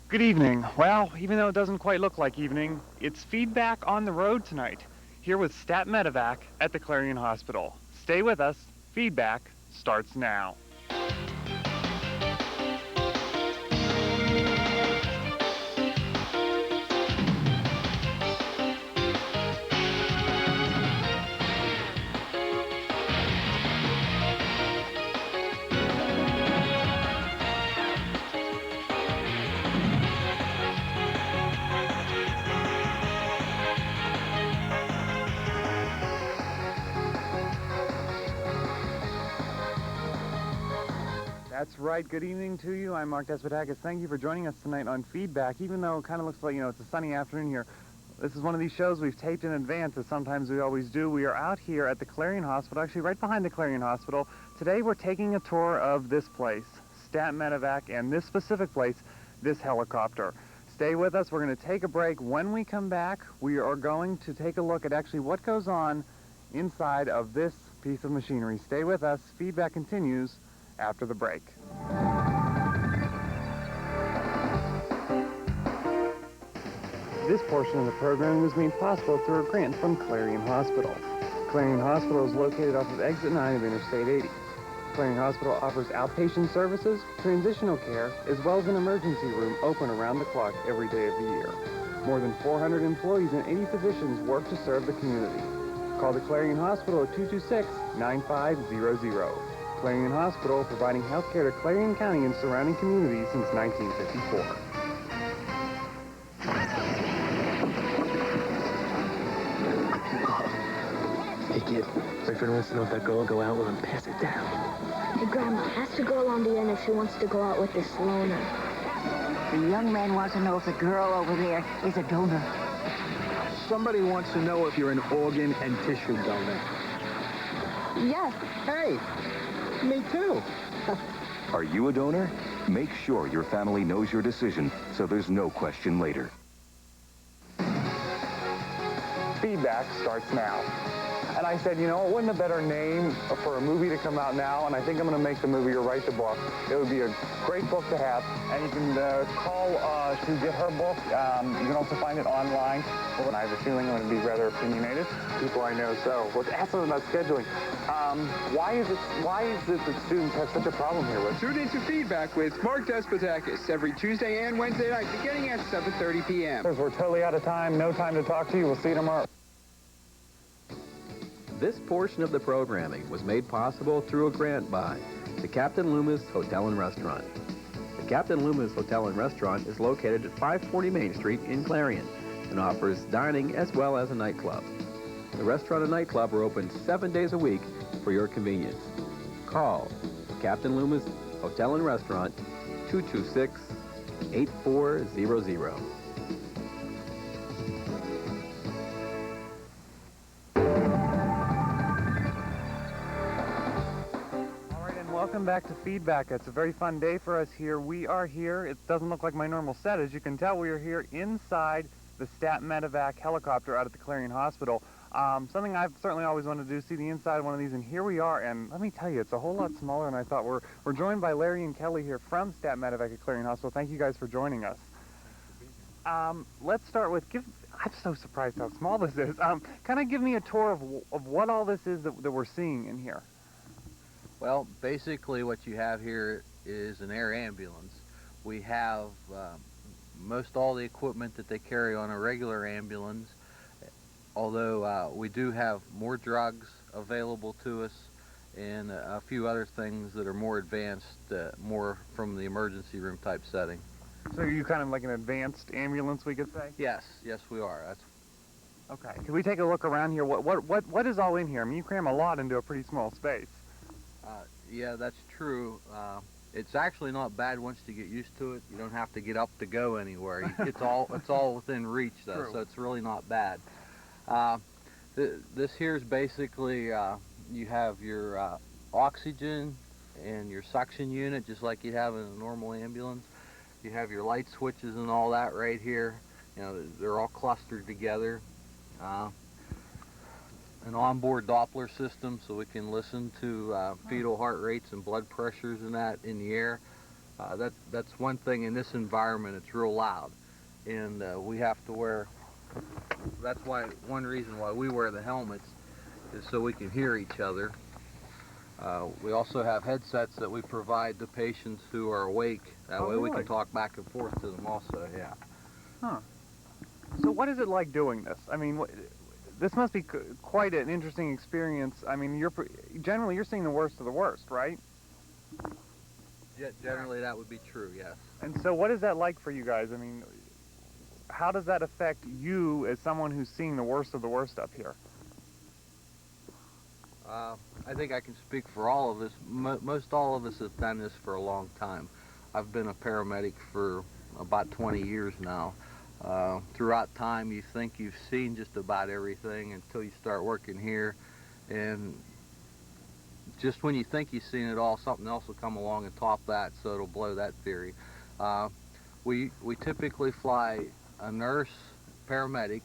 Good evening. Well, even though it doesn't quite look like evening, it's feedback on the road tonight. Here with Stat MedEvac at the Clarion Hospital. Stay with us. Feedback starts now. That's right. Good evening to you. I'm Mark Despotakis. Thank you for joining us tonight on Feedback. Even though it kind of looks like, it's a sunny afternoon here, this is one of these shows we've taped in advance, as sometimes we always do. We are out here at the Clarion Hospital, actually right behind the Clarion Hospital. Today we're taking a tour of this place, Stat MedEvac, and this specific place, this helicopter. Stay with us. We're going to take a break. When we come back, we are going to take a look at actually what goes on inside of this piece of machinery. Stay with us. Feedback continues after the break. This portion of the program was made possible through a grant from Clarion Hospital. Clarion Hospital is located off of Exit 9 of Interstate 80. Clarion Hospital offers outpatient services, transitional care, as well as an emergency room open around the clock every day of the year. More than 400 employees and 80 physicians work to serve the community. Call the Clarion Hospital at 226-9500. Clarion Hospital, providing health care to Clarion County and surrounding communities since 1954. Hey, kid. Boyfriend wants to know if that girl will go out with him. Pass it down. Hey, Grandma, ask the girl on the end if she wants to go out with this loner. The young man wants to know if the girl over there is a donor. Somebody wants to know if you're an organ and tissue donor. Yes. Hey, me too. Are you a donor? Make sure your family knows your decision so there's no question later. Feedback starts now. And I said, wouldn't a better name for a movie to come out now? And I think I'm going to make the movie or write the book. It would be a great book to have. And you can call to get her book. You can also find it online. Well, I have a feeling I'm going to be rather opinionated. People I know so. Let's ask them about scheduling. Why is it that students have such a problem here with? Tune into Feedback with Mark Despotakis every Tuesday and Wednesday night beginning at 7:30 p.m. We're totally out of time. No time to talk to you. We'll see you tomorrow. This portion of the programming was made possible through a grant by the Captain Loomis Hotel and Restaurant. The Captain Loomis Hotel and Restaurant is located at 540 Main Street in Clarion and offers dining as well as a nightclub. The restaurant and nightclub are open 7 days a week for your convenience. Call Captain Loomis Hotel and Restaurant 226-8400. Welcome back to Feedback. It's a very fun day for us here. We are here. It doesn't look like my normal set. As you can tell, we are here inside the Stat MedEvac helicopter out at the Clarion Hospital. Something I've certainly always wanted to do, see the inside of one of these, and here we are. And let me tell you, it's a whole lot smaller than I thought. We're joined by Larry and Kelly here from Stat MedEvac at Clarion Hospital. Thank you guys for joining us. Let's start with, I'm so surprised how small this is. Kind of give me a tour of what all this is that we're seeing in here. Well, basically what you have here is an air ambulance. We have most all the equipment that they carry on a regular ambulance, although we do have more drugs available to us and a few other things that are more advanced, more from the emergency room type setting. So are you kind of like an advanced ambulance, we could say? Yes, we are. That's okay. Can we take a look around here? What is all in here? I mean, you cram a lot into a pretty small space. Yeah, that's true. It's actually not bad once you get used to it. You don't have to get up to go anywhere. It's all within reach, though, true. So it's really not bad. This here is basically you have your oxygen and your suction unit, just like you have in a normal ambulance. You have your light switches and all that right here. They're all clustered together. An onboard Doppler system so we can listen to fetal heart rates and blood pressures and that in the air. That's one thing in this environment. It's real loud, and we have to wear. That's why one reason why we wear the helmets is so we can hear each other. We also have headsets that we provide to patients who are awake. That way we really? can talk back and forth to them also, yeah. Huh. So what is it like doing this? I mean, this must be quite an interesting experience. I mean, generally you're seeing the worst of the worst, right? Yeah, generally that would be true, yes. And so what is that like for you guys? I mean, how does that affect you as someone who's seeing the worst of the worst up here? I think I can speak for all of us. Most all of us have done this for a long time. I've been a paramedic for about 20 years now. Throughout time, you think you've seen just about everything until you start working here, and just when you think you've seen it all, something else will come along and top that, so it'll blow that theory. We typically fly a nurse, paramedic.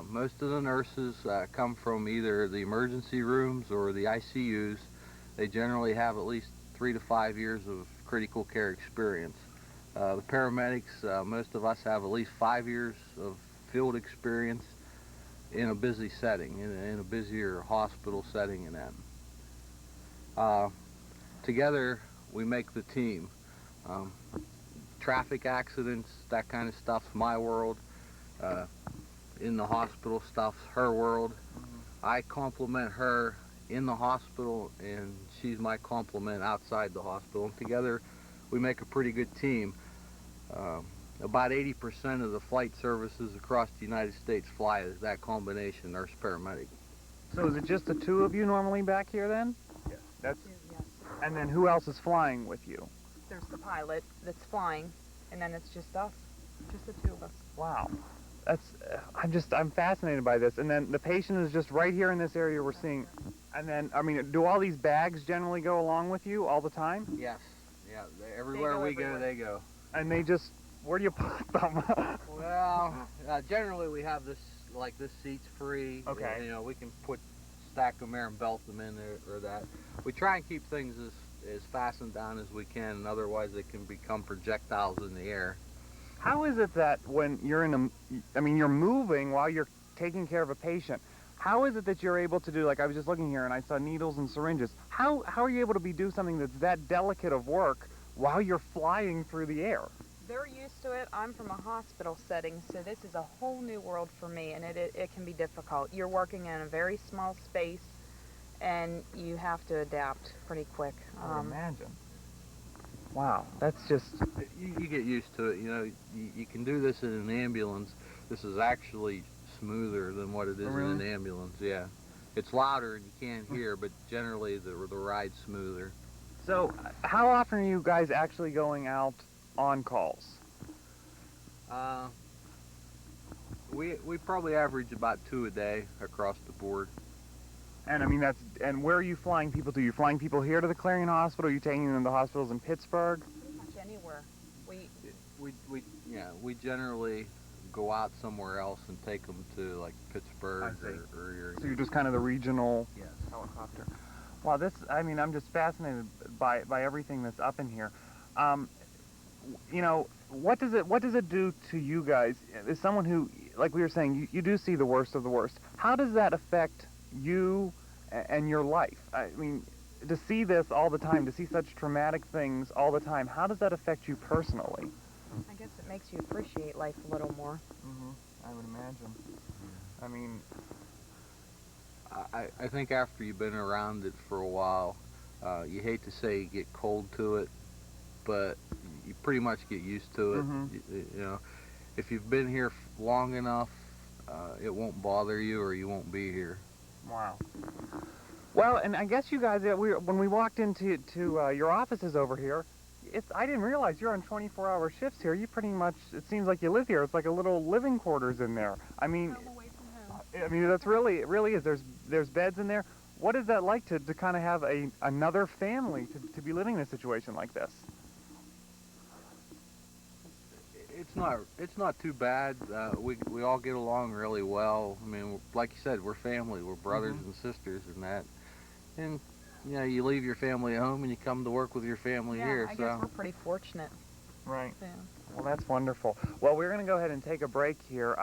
Most of the nurses come from either the emergency rooms or the ICUs. They generally have at least 3 to 5 years of critical care experience. The paramedics, most of us have at least 5 years of field experience in a busy setting, in a busier hospital setting and that. Together, we make the team. Traffic accidents, that kind of stuff's my world. In the hospital stuff's her world. I compliment her in the hospital, and she's my compliment outside the hospital. And together, we make a pretty good team. About 80% of the flight services across the United States fly that combination, nurse-paramedic. So is it just the two of you normally back here then? Yes. That's, Yes. and then who else is flying with you? There's the pilot that's flying, and then it's just us, just the two of us. Wow. That's, I'm fascinated by this. And then the patient is just right here in this area we're seeing. And then, I mean, do all these bags generally go along with you all the time? Yes. Yeah, everywhere we go, they go. And they just, where do you put them? Well, generally we have this, like this seat's free. Okay. You know, we can stack them there and belt them in there or that. We try and keep things as fastened down as we can, and otherwise they can become projectiles in the air. How is it that when you're you're moving while you're taking care of a patient, how is it that you're able to do, like I was just looking here and I saw needles and syringes, how are you able to do something that's that delicate of work while you're flying through the air? They're used to it. I'm from a hospital setting, so this is a whole new world for me, and it can be difficult. You're working in a very small space, and you have to adapt pretty quick. I would imagine. Wow, that's just... You get used to it. You know, you can do this in an ambulance. This is actually smoother than what it is in an ambulance, yeah. It's louder and you can't hear, but generally the ride's smoother. So, how often are you guys actually going out on calls? We probably average about 2 a day across the board. And I mean, and where are you flying people to? You're flying people here to the Clarion Hospital? Are you taking them to hospitals in Pittsburgh? Pretty much anywhere. We generally go out somewhere else and take them to like Pittsburgh or So you're just kind of the regional yes. helicopter. Wow, I'm just fascinated by everything that's up in here. You know, what does it do to you guys? As someone who, like we were saying, you do see the worst of the worst. How does that affect you and your life? I mean, to see this all the time, to see such traumatic things all the time, how does that affect you personally? I guess it makes you appreciate life a little more. I would imagine. I mean, I think after you've been around it for a while, you hate to say you get cold to it, but you pretty much get used to it. You know, if you've been here long enough, it won't bother you or you won't be here. Wow. Well, and I guess you guys, when we walked into your offices over here, I didn't realize you're on 24-hour shifts here. You pretty much, it seems like you live here. It's like a little living quarters in there. I mean, that's really, it really is. There's beds in there. What is that like to kind of have another family to be living in a situation like this? It's not too bad. We all get along really well. I mean, like you said, we're family. We're brothers and sisters and that. And you know, you leave your family at home and you come to work with your family here. I So guess we're pretty fortunate. Right. Yeah. Well, that's wonderful. Well, we're going to go ahead and take a break here.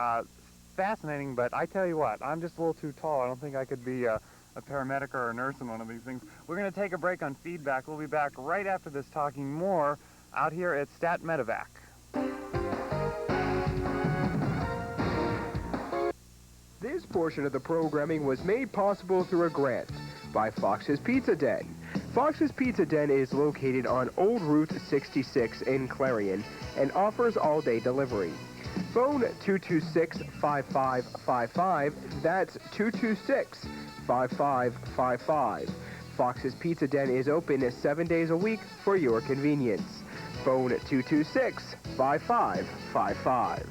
Fascinating, but I tell you what, I'm just a little too tall. I don't think I could be a paramedic or a nurse in one of these things. We're going to take a break on feedback. We'll be back right after this talking more out here at Stat MedEvac. This portion of the programming was made possible through a grant by Fox's Pizza Den. Fox's Pizza Den is located on Old Route 66 in Clarion and offers all-day delivery. Phone 226-5555. That's 226-5555. Fox's Pizza Den is open 7 days a week for your convenience. Phone 226-5555.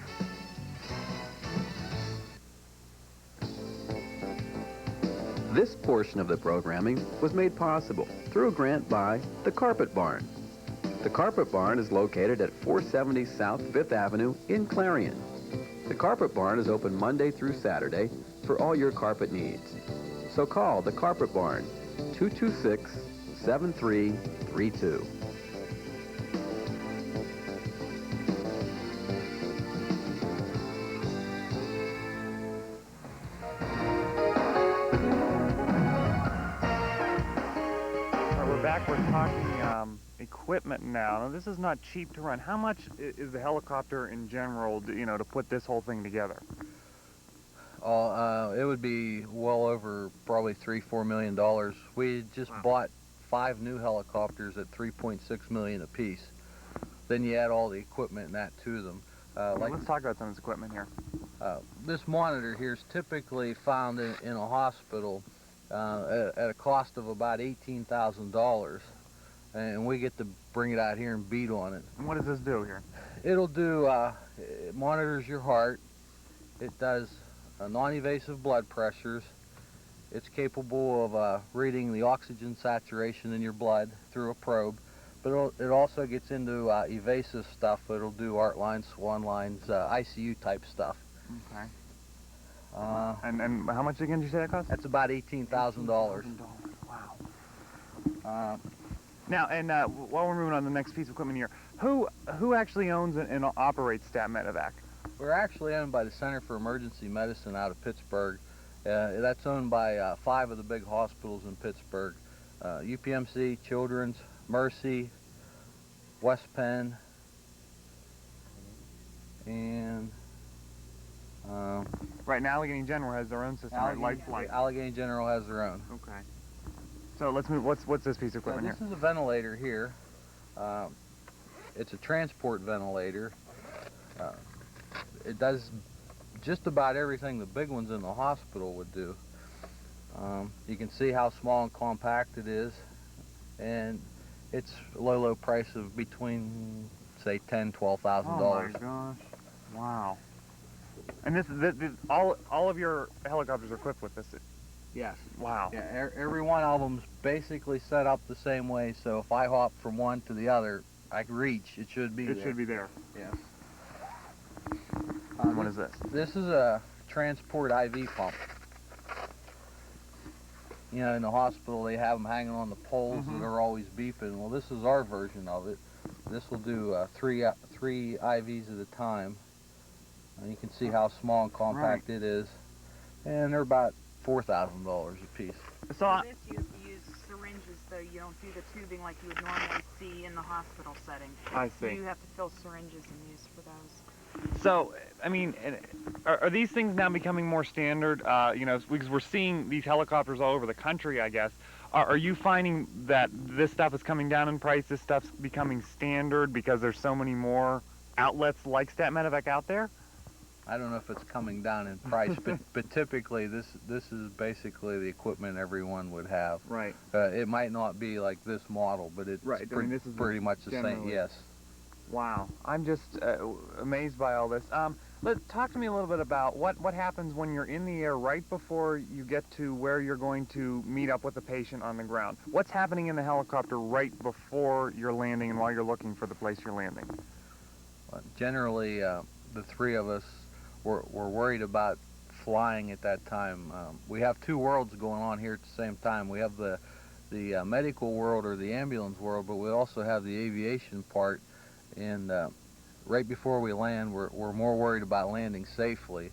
This portion of the programming was made possible through a grant by the Carpet Barn. The Carpet Barn is located at 470 South 5th Avenue in Clarion. The Carpet Barn is open Monday through Saturday for all your carpet needs. So call the Carpet Barn, 226-7332. We're talking equipment now. Now, this is not cheap to run. How much is the helicopter in general, to put this whole thing together? it would be well over probably $3-4 million. We just bought 5 new helicopters at $3.6 million apiece. Then you add all the equipment and that to them. Let's talk about some of this equipment here. This monitor here is typically found in a hospital at a cost of about $18,000, and we get to bring it out here and beat on it. And what does this do here? It'll do, it monitors your heart. It does non-invasive blood pressures. It's capable of reading the oxygen saturation in your blood through a probe, but it also gets into evasive stuff. It'll do art lines, swan lines, ICU type stuff. Okay. And how much again did you say that cost? That's about $18,000. Wow. Now, and while we're moving on to the next piece of equipment here, who actually owns and operates Stat MedEvac? We're actually owned by the Center for Emergency Medicine out of Pittsburgh. That's owned by 5 of the big hospitals in Pittsburgh. UPMC, Children's, Mercy, West Penn, and right now Allegheny General has their own system, right? Life Flight. Allegheny General has their own. Okay. So let's move. What's this piece of equipment This is a ventilator here. It's a transport ventilator. It does just about everything the big ones in the hospital would do. You can see how small and compact it is, and it's a low price of between, say, $10,000–$12,000. Oh my gosh! Wow. And this all of your helicopters are equipped with this? Yes. Wow. Yeah, every one of them's basically set up the same way, so if I hop from one to the other, I can reach. It should be there. It should be there. Yes. What is this? This is a transport IV pump. You know, in the hospital they have them hanging on the poles that are always beeping. Well, this is our version of it. This will do three IVs at a time. You can see how small and compact it is, and they're about $4,000 a piece. So For this, you have to use syringes, though. You don't do the tubing like you would normally see in the hospital setting. I see. You have to fill syringes and use for those. So, I mean, are these things now becoming more standard? Because we're seeing these helicopters all over the country, I guess. Are you finding that this stuff is coming down in price? This stuff's becoming standard because there's so many more outlets like Stat MedEvac out there? I don't know if it's coming down in price, but typically this is basically the equipment everyone would have. Right. It might not be like this model, but it's this is pretty much the same. Yes. Wow. I'm just amazed by all this. Talk to me a little bit about what happens when you're in the air right before you get to where you're going to meet up with the patient on the ground. What's happening in the helicopter right before you're landing and while you're looking for the place you're landing? Well, generally, the 3 of us were worried about flying at that time. We have 2 worlds going on here at the same time. We have the the medical world or the ambulance world, but we also have the aviation part. And right before we land, we're more worried about landing safely.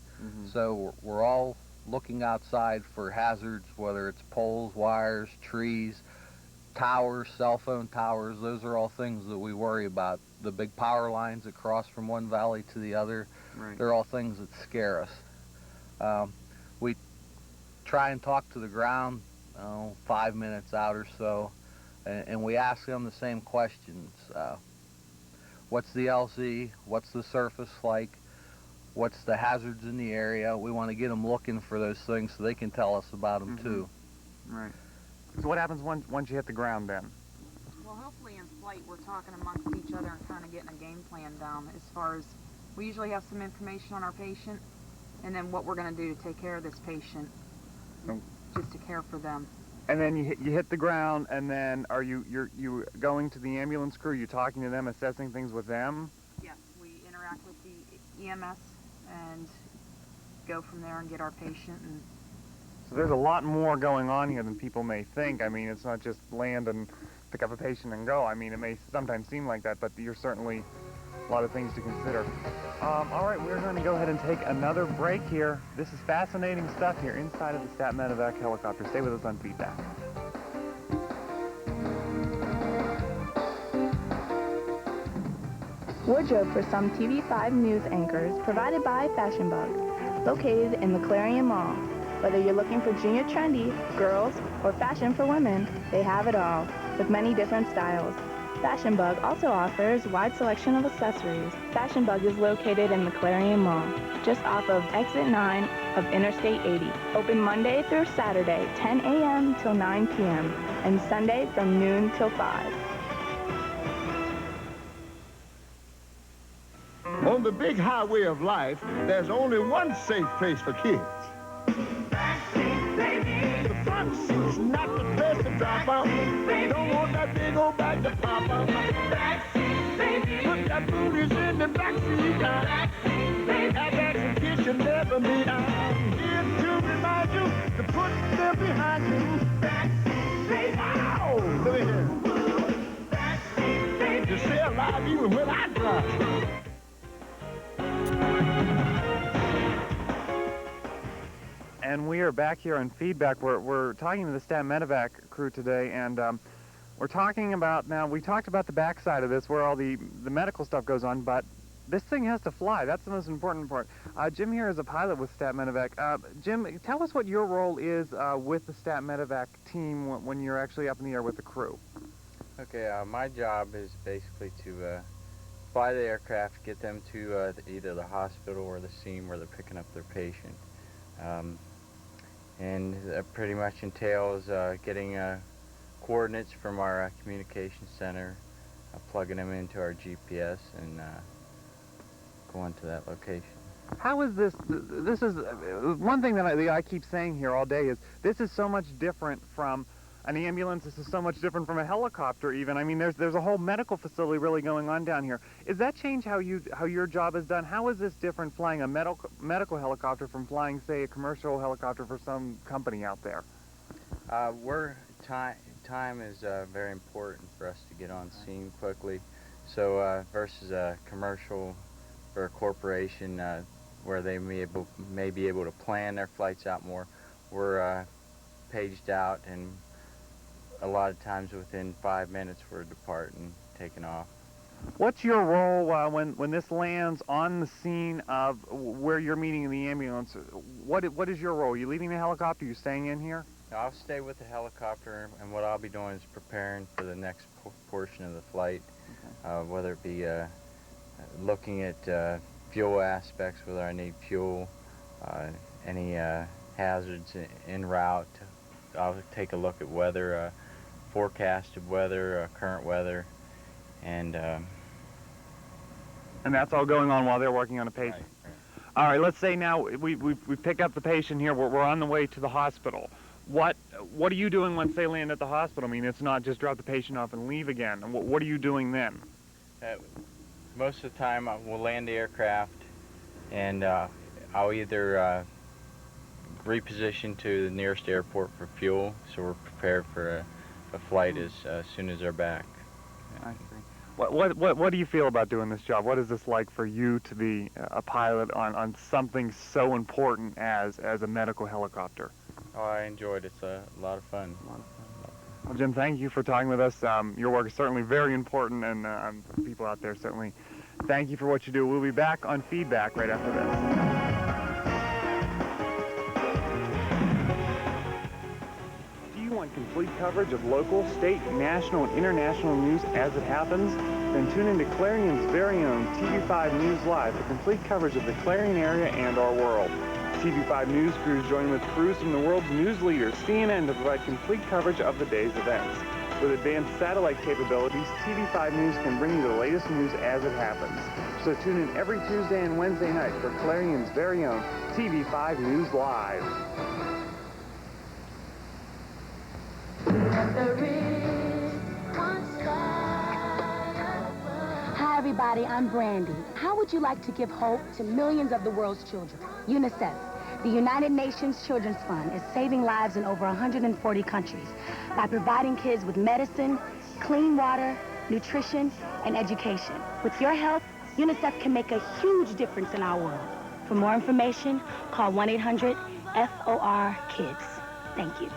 So we're all looking outside for hazards, whether it's poles, wires, trees, towers, cell phone towers. Those are all things that we worry about. The big power lines that cross from one valley to the other, they're all things that scare us. We try and talk to the ground 5 minutes out or so, and we ask them the same questions. What's the LZ? What's the surface like? What's the hazards in the area? We want to get them looking for those things so they can tell us about them too. Right. So what happens once you hit the ground then? Well, hopefully in flight we're talking amongst each other and kind of getting a game plan down as far as we usually have some information on our patient and then what we're going to do to take care of this patient, just to care for them. And then you hit the ground, and then are you going to the ambulance crew? You talking to them, assessing things with them? Yes, we interact with the EMS and go from there and get our patient. And so there's a lot more going on here than people may think. I mean, it's not just land and pick up a patient and go. I mean, it may sometimes seem like that, but you're certainly a lot of things to consider. All right, we're going to go ahead and take another break here. This is fascinating stuff here inside of the Stat MedEvac helicopter. Stay with us on Feedback. Wardrobe for some TV5 news anchors provided by Fashion Bug, located in the Clarion Mall. Whether you're looking for junior trendy, girls, or fashion for women, they have it all, with many different styles. Fashion Bug also offers a wide selection of accessories. Fashion Bug is located in the Clarion Mall, just off of Exit 9 of Interstate 80. Open Monday through Saturday, 10 a.m. till 9 p.m., and Sunday from noon till 5. On the big highway of life, there's only one safe place for kids. Backseat, baby. The front seat's not the place to drop out. Don't want that big old bag to pop out. Backseat, baby. Put that booties in the backseat. Backseat, baby. That action kiss should never be out. Here to remind you to put them behind you. Backseat, baby. Ow! Look at here. Backseat, baby. To stay alive even when I drive. And we are back here on Feedback. We're talking to the Stat MedEvac crew today, and we're talking about, now we talked about the backside of this where all the medical stuff goes on, but this thing has to fly. That's the most important part. Jim here is a pilot with Stat MedEvac. Jim, tell us what your role is with the Stat MedEvac team when you're actually up in the air with the crew. Okay, my job is basically to fly the aircraft, get them to either the hospital or the scene where they're picking up their patient. And that pretty much entails getting coordinates from our communication center, plugging them into our GPS, and going to that location. How is this? This is one thing that I keep saying here all day is this is so much different from an ambulance. This is so much different from a helicopter even. I mean, there's a whole medical facility really going on down here. Is that change how your job is done? How is this different flying a medical helicopter from flying, say, a commercial helicopter for some company out there? Time is very important for us to get on scene quickly. So versus a commercial or a corporation where they may be able to plan their flights out more, we're paged out, and a lot of times within 5 minutes we're departing, taking off. What's your role when this lands on the scene of where you're meeting in the ambulance? What is your role? Are you leaving the helicopter? Are you staying in here? I'll stay with the helicopter, and what I'll be doing is preparing for the next portion of the flight, whether it be looking at fuel aspects, whether I need fuel, any hazards en route. I'll take a look at weather, forecasted weather, current weather, and that's all going on while they're working on a patient. Right. All right, let's say now we pick up the patient here. We're on the way to the hospital. What are you doing once they land at the hospital? I mean, it's not just drop the patient off and leave again. What are you doing then? Most of the time, we'll land the aircraft, and I'll either reposition to the nearest airport for fuel, so we're prepared for a flight as soon as they're back. I see. What do you feel about doing this job? What is this like for you to be a pilot on something so important as a medical helicopter? Oh, I enjoyed it. It's a lot of fun. Well, Jim, thank you for talking with us. Your work is certainly very important, and people out there certainly thank you for what you do. We'll be back on Feedback right after this. Complete coverage of local, state, national, and international news as it happens? Then tune into Clarion's very own TV5 News Live for complete coverage of the Clarion area and our world. TV5 News crews join with crews from the world's news leaders, CNN, to provide complete coverage of the day's events. With advanced satellite capabilities, TV5 News can bring you the latest news as it happens. So tune in every Tuesday and Wednesday night for Clarion's very own TV5 News Live. Hi everybody, I'm Brandy. How would you like to give hope to millions of the world's children? UNICEF, the United Nations Children's Fund, is saving lives in over 140 countries by providing kids with medicine, clean water, nutrition, and education. With your help, UNICEF can make a huge difference in our world. For more information, call 1-800-FOR-KIDS. Thank you.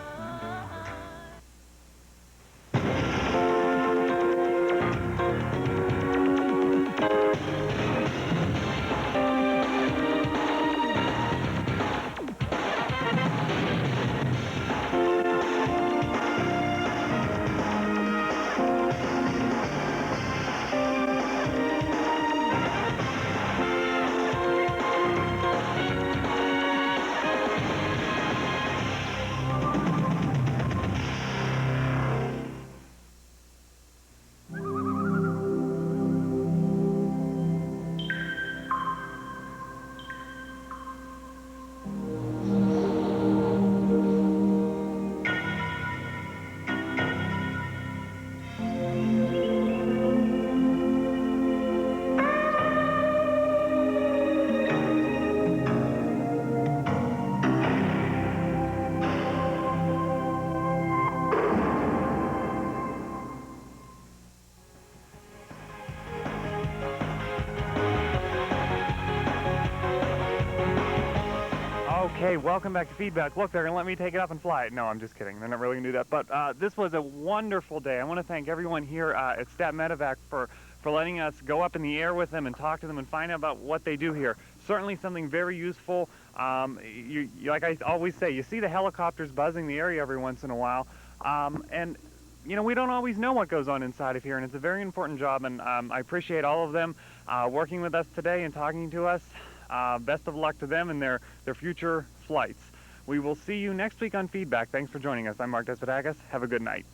Okay, welcome back to Feedback. Look, they're going to let me take it up and fly it. No, I'm just kidding. They're not really going to do that. But this was a wonderful day. I want to thank everyone here at MedEvac for letting us go up in the air with them and talk to them and find out about what they do here. Certainly something very useful. Like I always say, you see the helicopters buzzing the area every once in a while. And, you know, we don't always know what goes on inside of here, and it's a very important job. And I appreciate all of them working with us today and talking to us. Best of luck to them and their future flights. We will see you next week on Feedback. Thanks for joining us. I'm Mark Despotakis. Have a good night.